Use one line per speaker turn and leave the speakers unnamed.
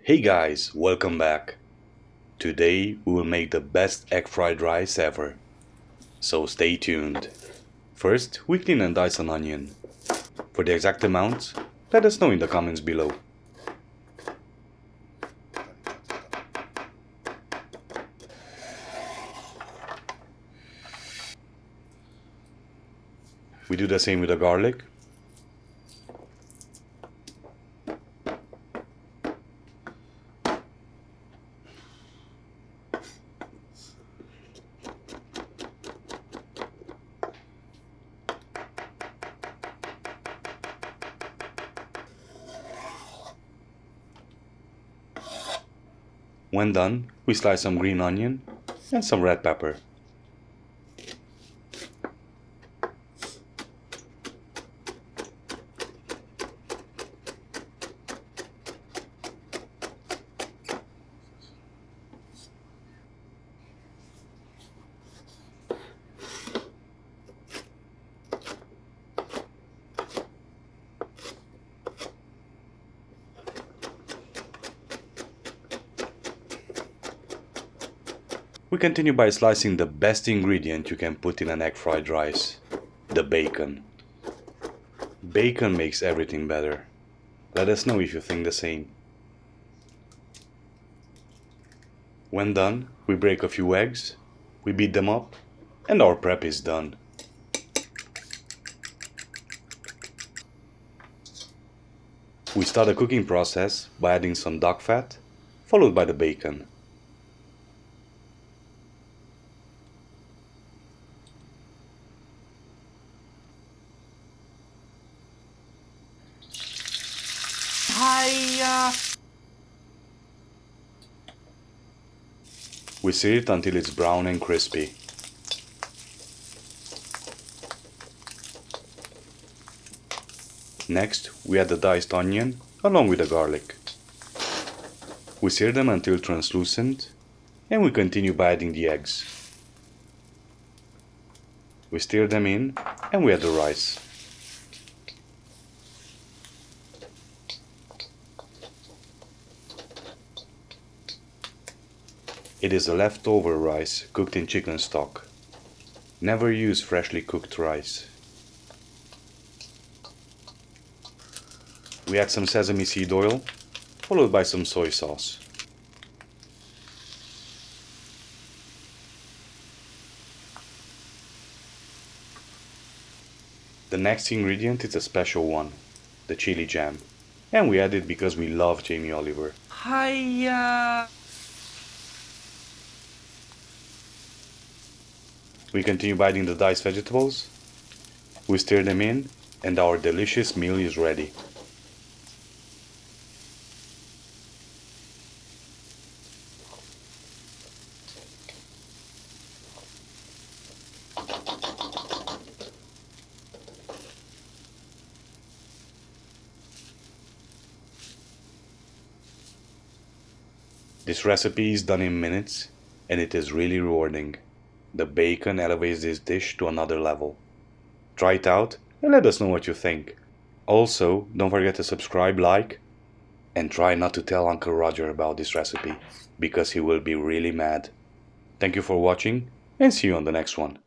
Hey guys, welcome back. Today we will make the best egg fried rice ever. So stay tuned. First, we clean and dice an onion. For the exact amount, let us know in the comments below. We do the same with the garlic. When done, we slice some green onion and some red pepper. We continue by slicing the best ingredient you can put in an egg fried rice, the bacon. Bacon makes everything better. Let us know if you think the same. When done, we break a few eggs, we beat them up, and our prep is done. We start the cooking process by adding some duck fat, followed by the bacon. We sear it until it's brown and crispy. Next, we add the diced onion along with the garlic. We sear them until translucent, and we continue by adding the eggs. We stir them in, and we add the rice. It is a leftover rice cooked in chicken stock. Never use freshly cooked rice. We add some sesame seed oil, followed by some soy sauce. The next ingredient is a special one, the chili jam. And we add it because we love Jamie Oliver. We continue by adding the diced vegetables. We stir them in, and our delicious meal is ready. This recipe is done in minutes, and it is really rewarding. The bacon elevates this dish to another level. Try it out and let us know what you think. Also, don't forget to subscribe, like, and try not to tell Uncle Roger about this recipe, because he will be really mad. Thank you for watching, and see you on the next one.